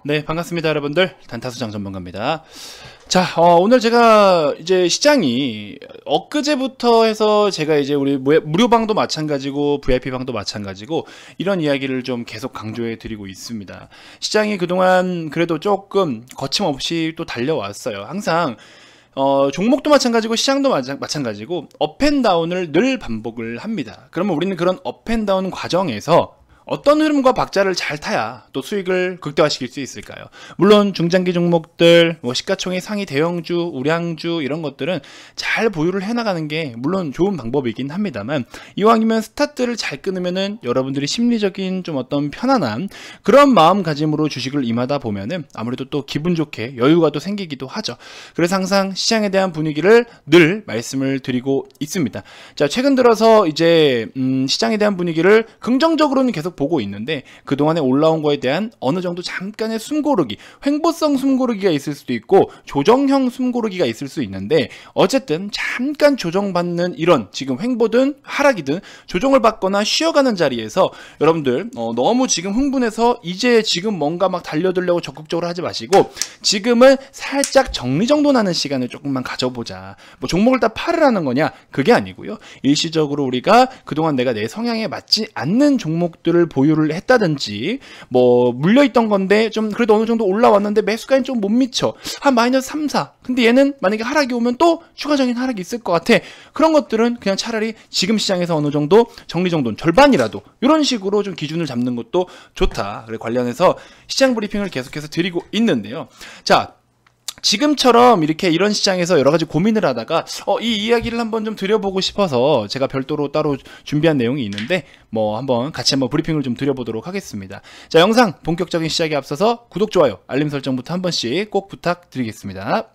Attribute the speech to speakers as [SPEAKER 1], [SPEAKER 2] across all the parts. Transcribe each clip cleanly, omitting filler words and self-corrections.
[SPEAKER 1] 네, 반갑습니다, 여러분들. 단타수장 전문가입니다. 자, 오늘 제가 이제 시장이 엊그제부터 해서 제가 이제 우리 무료방도 마찬가지고 VIP방도 마찬가지고 이런 이야기를 좀 계속 강조해 드리고 있습니다. 시장이 그동안 그래도 조금 거침없이 또 달려왔어요. 항상 종목도 마찬가지고 시장도 마찬가지고 업앤다운을 늘 반복을 합니다. 그러면 우리는 그런 업앤다운 과정에서 어떤 흐름과 박자를 잘 타야 또 수익을 극대화시킬 수 있을까요? 물론 중장기 종목들, 시가총액 상위 대형주, 우량주 이런 것들은 잘 보유를 해나가는 게 물론 좋은 방법이긴 합니다만, 이왕이면 스타트를 잘 끊으면은 여러분들이 심리적인 좀 어떤 편안한 그런 마음가짐으로 주식을 임하다 보면은 아무래도 또 기분 좋게 여유가 또 생기기도 하죠. 그래서 항상 시장에 대한 분위기를 늘 말씀을 드리고 있습니다. 자, 최근 들어서 이제 시장에 대한 분위기를 긍정적으로는 계속 보고 있는데, 그동안에 올라온 거에 대한 어느 정도 잠깐의 숨고르기, 횡보성 숨고르기가 있을 수도 있고 조정형 숨고르기가 있을 수 있는데, 어쨌든 잠깐 조정받는 이런 지금 횡보든 하락이든 조정을 받거나 쉬어가는 자리에서 여러분들 너무 지금 흥분해서 이제 지금 뭔가 막 달려들려고 적극적으로 하지 마시고, 지금은 살짝 정리정돈하는 시간을 조금만 가져보자. 뭐 종목을 다 팔으라는 거냐, 그게 아니고요. 일시적으로 우리가 그동안 내가 내 성향에 맞지 않는 종목들을 보유를 했다든지, 뭐 물려있던 건데 좀 그래도 어느 정도 올라왔는데 매수가는 좀 못 미쳐, 한 마이너스 3, 4, 근데 얘는 만약에 하락이 오면 또 추가적인 하락이 있을 것 같아. 그런 것들은 그냥 차라리 지금 시장에서 어느 정도 정리정돈 절반이라도 이런 식으로 좀 기준을 잡는 것도 좋다. 그래 관련해서 시장 브리핑을 계속해서 드리고 있는데요. 자, 지금처럼 이렇게 이런 시장에서 여러가지 고민을 하다가 이 이야기를 한번 좀 드려보고 싶어서 제가 별도로 따로 준비한 내용이 있는데, 뭐 한번 같이 한번 브리핑을 좀 드려보도록 하겠습니다. 자, 영상 본격적인 시작에 앞서서 구독, 좋아요, 알림 설정부터 한 번씩 꼭 부탁드리겠습니다.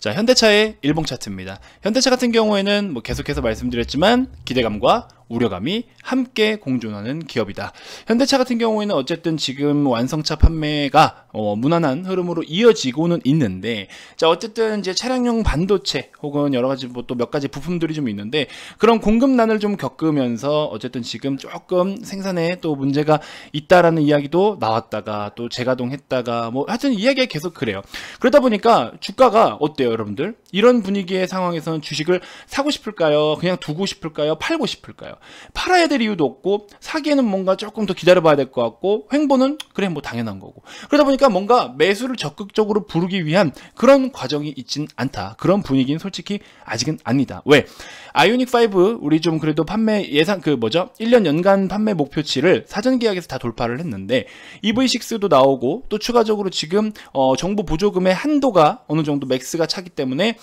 [SPEAKER 1] 자, 현대차의 일봉 차트입니다. 현대차 같은 경우에는 뭐 계속해서 말씀드렸지만 기대감과 우려감이 함께 공존하는 기업이다. 현대차 같은 경우에는 어쨌든 지금 완성차 판매가 무난한 흐름으로 이어지고는 있는데, 자, 어쨌든 이제 차량용 반도체 혹은 여러 가지 뭐 또 몇 가지 부품들이 좀 있는데, 그런 공급난을 좀 겪으면서 어쨌든 지금 조금 생산에 또 문제가 있다라는 이야기도 나왔다가 또 재가동했다가 뭐 하여튼 이야기가 계속 그래요. 그러다 보니까 주가가 어때요, 여러분들? 이런 분위기의 상황에서는 주식을 사고 싶을까요? 그냥 두고 싶을까요? 팔고 싶을까요? 팔아야 될 이유도 없고, 사기에는 뭔가 조금 더 기다려봐야 될 것 같고, 횡보는 그래 뭐 당연한 거고, 그러다 보니까 뭔가 매수를 적극적으로 부르기 위한 그런 과정이 있진 않다. 그런 분위기는 솔직히 아직은 아니다. 왜? 아이오닉5 우리 좀 그래도 판매 예상 1년 연간 판매 목표치를 사전 계약에서 다 돌파를 했는데, EV6도 나오고 또 추가적으로 지금 정부 보조금의 한도가 어느 정도 맥스가 차기 때문에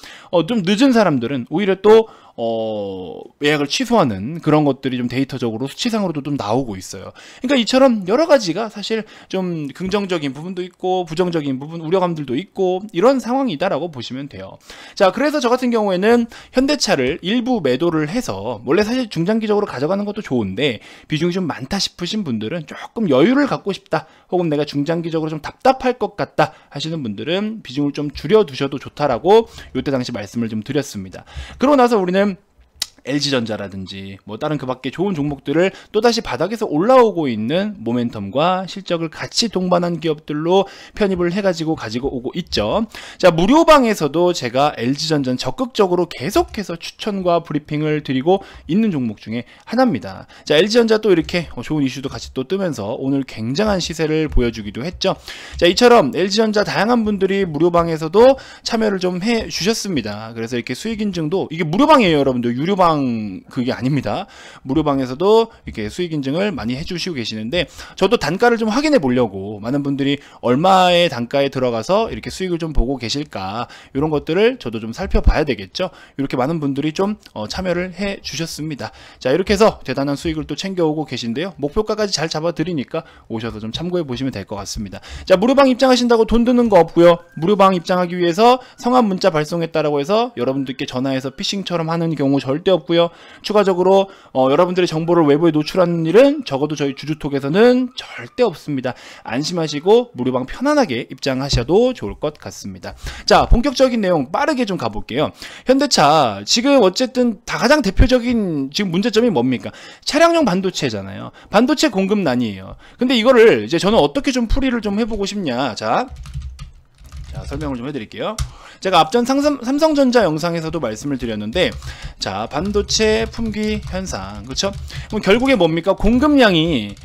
[SPEAKER 1] 좀 늦은 사람들은 오히려 또 예약을 취소하는 그런 것들이 좀 데이터적으로 수치상으로도 좀 나오고 있어요. 그러니까 이처럼 여러 가지가 사실 좀 긍정적인 부분도 있고 부정적인 부분, 우려감들도 있고 이런 상황이다라고 보시면 돼요. 자, 그래서 저 같은 경우에는 현대차를 일부 매도를 해서, 원래 사실 중장기적으로 가져가는 것도 좋은데 비중이 좀 많다 싶으신 분들은 조금 여유를 갖고 싶다, 혹은 내가 중장기적으로 좀 답답할 것 같다 하시는 분들은 비중을 좀 줄여 두셔도 좋다라고 이때 당시 말씀을 좀 드렸습니다. 그러고 나서 우리는 LG전자라든지 뭐 다른 그 밖에 좋은 종목들을 또다시 바닥에서 올라오고 있는 모멘텀과 실적을 같이 동반한 기업들로 편입을 해가지고 가지고 오고 있죠. 자, 무료방에서도 제가 LG전자는 적극적으로 계속해서 추천과 브리핑을 드리고 있는 종목 중에 하나입니다. 자, LG전자 또 이렇게 좋은 이슈도 같이 또 뜨면서 오늘 굉장한 시세를 보여주기도 했죠. 자, 이처럼 LG전자 다양한 분들이 무료방에서도 참여를 좀 해 주셨습니다. 그래서 이렇게 수익 인증도, 이게 무료방이에요, 여러분들. 유료방 그게 아닙니다. 무료방에서도 이렇게 수익 인증을 많이 해주시고 계시는데, 저도 단가를 좀 확인해 보려고 많은 분들이 얼마의 단가에 들어가서 이렇게 수익을 좀 보고 계실까, 이런 것들을 저도 좀 살펴봐야 되겠죠. 이렇게 많은 분들이 좀 참여를 해 주셨습니다. 자, 이렇게 해서 대단한 수익을 또 챙겨오고 계신데요. 목표가까지 잘 잡아 드리니까 오셔서 좀 참고해 보시면 될 것 같습니다. 자, 무료방 입장하신다고 돈 드는 거 없고요. 무료방 입장하기 위해서 성함 문자 발송했다라고 해서 여러분들께 전화해서 피싱처럼 하는 경우 절대 없고요. 추가적으로 여러분들의 정보를 외부에 노출하는 일은 적어도 저희 주주톡에서는 절대 없습니다. 안심하시고 무료방 편안하게 입장하셔도 좋을 것 같습니다. 자, 본격적인 내용 빠르게 좀 가볼게요. 현대차 지금 어쨌든 다 가장 대표적인 지금 문제점이 뭡니까? 차량용 반도체잖아요. 반도체 공급난이에요. 근데 이거를 이제 저는 어떻게 좀 풀이를 좀 해보고 싶냐. 자, 설명을 좀 해드릴게요. 제가 앞전 삼성전자 영상에서도 말씀을 드렸는데, 자, 반도체 품귀 현상, 그렇죠? 그럼 결국에 뭡니까? 공급량이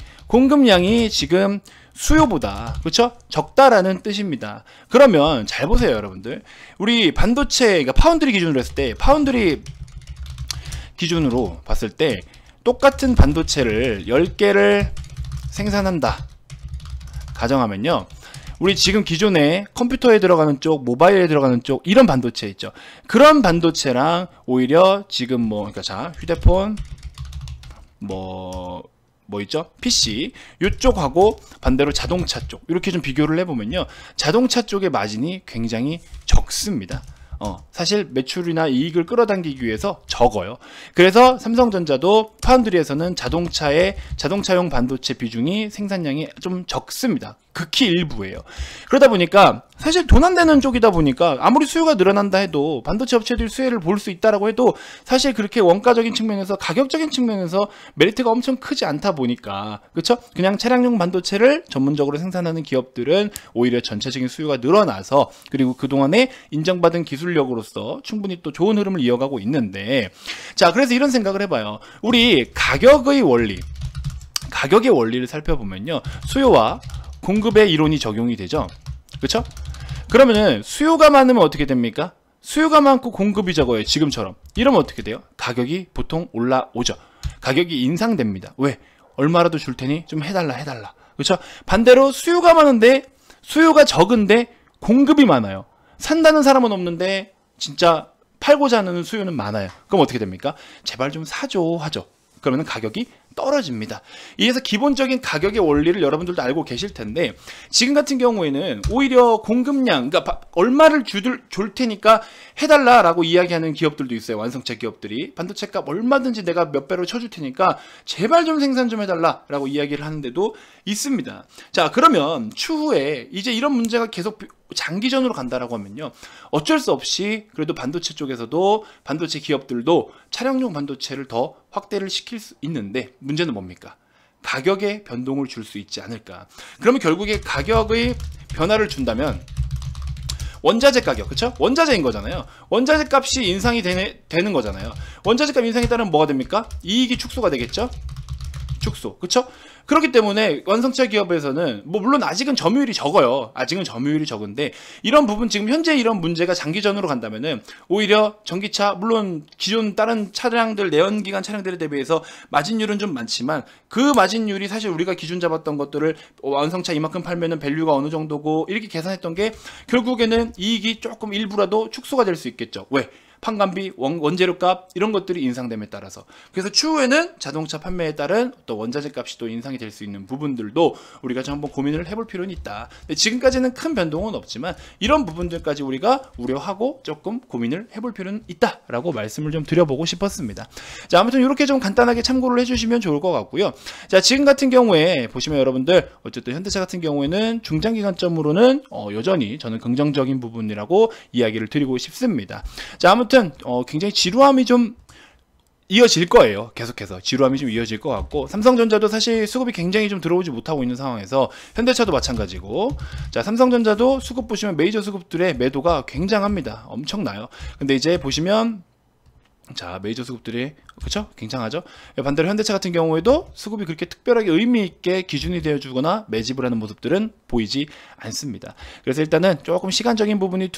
[SPEAKER 1] 지금 수요보다, 그렇죠? 적다라는 뜻입니다. 그러면 잘 보세요, 여러분들. 우리 반도체, 그러니까 파운드리 기준으로 했을 때, 파운드리 기준으로 봤을 때 똑같은 반도체를 10개를 생산한다 가정하면요, 우리 지금 기존에 컴퓨터에 들어가는 쪽, 모바일에 들어가는 쪽, 이런 반도체 있죠. 그런 반도체랑 오히려 지금 그러니까 자, 휴대폰, 뭐 있죠? PC, 이쪽하고 반대로 자동차 쪽, 이렇게 좀 비교를 해보면요, 자동차 쪽의 마진이 굉장히 적습니다. 사실 매출이나 이익을 끌어당기기 위해서 적어요. 그래서 삼성전자도 파운드리에서는 자동차용 반도체 비중이 생산량이 좀 적습니다. 극히 일부예요. 그러다 보니까 사실 돈 안 되는 쪽이다 보니까 아무리 수요가 늘어난다 해도 반도체 업체들이 수혜를 볼 수 있다라고 해도 사실 그렇게 원가적인 측면에서, 가격적인 측면에서 메리트가 엄청 크지 않다 보니까, 그렇죠? 그냥 차량용 반도체를 전문적으로 생산하는 기업들은 오히려 전체적인 수요가 늘어나서, 그리고 그동안에 인정받은 기술력으로서 충분히 또 좋은 흐름을 이어가고 있는데, 자, 그래서 이런 생각을 해봐요. 우리 가격의 원리를 살펴보면요, 수요와 공급의 이론이 적용이 되죠. 그렇죠? 그러면은 수요가 많으면 어떻게 됩니까? 수요가 많고 공급이 적어요. 지금처럼. 이러면 어떻게 돼요? 가격이 보통 올라오죠. 가격이 인상됩니다. 왜? 얼마라도 줄 테니 좀 해달라. 그렇죠? 반대로 수요가 많은데, 수요가 적은데 공급이 많아요. 산다는 사람은 없는데 진짜 팔고자 하는 수요는 많아요. 그럼 어떻게 됩니까? 제발 좀 사줘 하죠. 그러면 가격이 떨어집니다. 이래서 기본적인 가격의 원리를 여러분들도 알고 계실 텐데, 지금 같은 경우에는 오히려 공급량, 그러니까 얼마를 줄 테니까 해달라라고 이야기하는 기업들도 있어요. 완성차 기업들이 반도체 값 얼마든지 내가 몇 배로 쳐줄 테니까 제발 좀 생산 좀 해달라라고 이야기를 하는데도 있습니다. 자, 그러면 추후에 이제 이런 문제가 계속 장기전으로 간다라고 하면요, 어쩔 수 없이 그래도 반도체 쪽에서도, 반도체 기업들도 차량용 반도체를 더 확대를 시킬 수 있는데, 문제는 뭡니까? 가격에 변동을 줄 수 있지 않을까. 그러면 결국에 가격의 변화를 준다면 원자재 가격, 그쵸? 원자재인 거잖아요. 원자재 값이 인상이 되는 거잖아요. 원자재 값 인상에 따르면 뭐가 됩니까? 이익이 축소가 되겠죠? 축소, 그쵸? 그렇기 때문에 완성차 기업에서는 물론 아직은 점유율이 적어요. 아직은 점유율이 적은데, 이런 부분, 지금 현재 이런 문제가 장기전으로 간다면은 오히려 전기차, 물론 기존 다른 차량들, 내연기관 차량들에 대비해서 마진율은 좀 많지만, 그 마진율이 사실 우리가 기준 잡았던 것들을 완성차 이만큼 팔면은 밸류가 어느 정도고 이렇게 계산했던 게 결국에는 이익이 조금 일부라도 축소가 될 수 있겠죠. 왜? 판관비, 원재료값, 이런 것들이 인상됨에 따라서. 그래서 추후에는 자동차 판매에 따른 또 원자재 값이 또 인상이 될 수 있는 부분들도 우리가 좀 한번 고민을 해볼 필요는 있다. 근데 지금까지는 큰 변동은 없지만 이런 부분들까지 우리가 우려하고 조금 고민을 해볼 필요는 있다라고 말씀을 좀 드려보고 싶었습니다. 자, 아무튼 이렇게 좀 간단하게 참고를 해주시면 좋을 것 같고요. 자, 지금 같은 경우에 보시면 여러분들, 어쨌든 현대차 같은 경우에는 중장기관점으로는 여전히 저는 긍정적인 부분이라고 이야기를 드리고 싶습니다. 자, 아무튼 굉장히 지루함이 좀 이어질 거예요. 계속해서 지루함이 좀 이어질 것 같고, 삼성전자도 사실 수급이 굉장히 좀 들어오지 못하고 있는 상황에서 현대차도 마찬가지고, 자, 삼성전자도 수급 보시면 메이저 수급들의 매도가 굉장합니다. 엄청나요. 근데 이제 보시면, 자, 메이저 수급들이, 그쵸? 굉장하죠? 반대로 현대차 같은 경우에도 수급이 그렇게 특별하게 의미 있게 기준이 되어주거나 매집을 하는 모습들은 보이지 않습니다. 그래서 일단은 조금 시간적인 부분이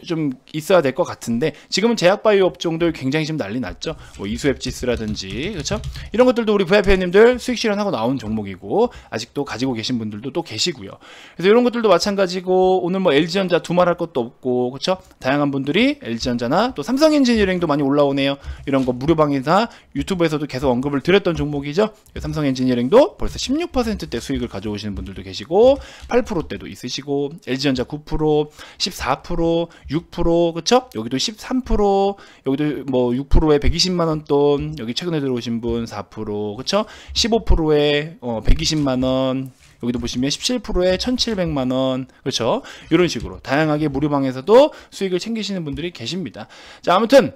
[SPEAKER 1] 좀 있어야 될 것 같은데, 지금은 제약바이오 업종들 굉장히 지금 난리 났죠. 이수앱지스라든지, 그쵸? 이런 것들도 우리 VIP님들 수익 실현하고 나온 종목이고, 아직도 가지고 계신 분들도 또 계시고요. 그래서 이런 것들도 마찬가지고, 오늘 LG전자 두말할 것도 없고, 그쵸? 다양한 분들이 LG전자나 또 삼성엔지니어링도 많이 올라오네요. 이런 거 무료방이나 유튜브에서도 계속 언급을 드렸던 종목이죠. 삼성엔지니어링도 벌써 16%대 수익을 가져오시는 분들도 계시고, 18%대도 있으시고, LG전자 9%, 14%, 6%, 그쵸? 여기도 13%, 여기도 뭐 6%에 120만 원 돈, 여기 최근에 들어오신 분 4%, 그쵸? 15%에 120만 원, 여기도 보시면 17%에 1,700만 원, 그렇죠? 이런 식으로 다양하게 무료방에서도 수익을 챙기시는 분들이 계십니다. 자, 아무튼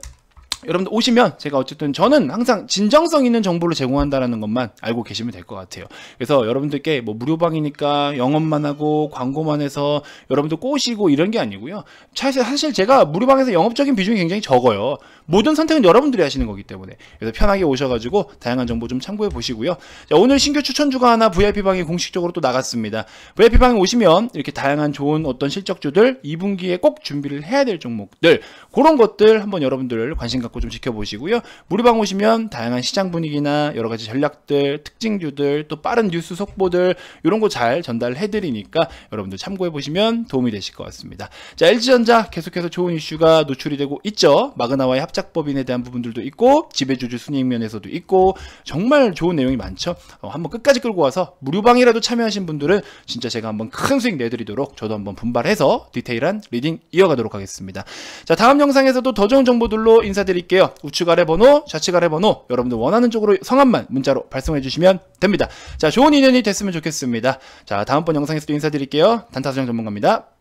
[SPEAKER 1] 여러분들 오시면 제가 어쨌든 저는 항상 진정성 있는 정보를 제공한다는 것만 알고 계시면 될 것 같아요. 그래서 여러분들께 뭐 무료방이니까 영업만 하고 광고만 해서 여러분들 꼬시고 이런 게 아니고요. 사실 제가 무료방에서 영업적인 비중이 굉장히 적어요. 모든 선택은 여러분들이 하시는 거기 때문에. 그래서 편하게 오셔가지고 다양한 정보 좀 참고해 보시고요. 자, 오늘 신규 추천주가 하나 VIP방에 공식적으로 또 나갔습니다. VIP방에 오시면 이렇게 다양한 좋은 어떤 실적주들 2분기에 꼭 준비를 해야 될 종목들, 그런 것들 한번 여러분들 관심 갖고 좀 지켜보시고요. 무료방 오시면 다양한 시장 분위기나 여러 가지 전략들, 특징주들, 또 빠른 뉴스 속보들 이런 거 잘 전달해 드리니까 여러분들 참고해 보시면 도움이 되실 것 같습니다. 자, LG전자 계속해서 좋은 이슈가 노출이 되고 있죠. 마그나와의 합작법인에 대한 부분들도 있고, 지배주주 순이익 면에서도 있고, 정말 좋은 내용이 많죠. 한번 끝까지 끌고 와서 무료방이라도 참여하신 분들은 진짜 제가 한번 큰 수익 내드리도록 저도 한번 분발해서 디테일한 리딩 이어가도록 하겠습니다. 자, 다음 영상에서도 더 좋은 정보들로 인사드릴게요. 우측 아래 번호, 좌측 아래 번호, 여러분들 원하는 쪽으로 성함만 문자로 발송해 주시면 됩니다. 자, 좋은 인연이 됐으면 좋겠습니다. 자, 다음번 영상에서도 인사드릴게요. 단타수정 전문가입니다.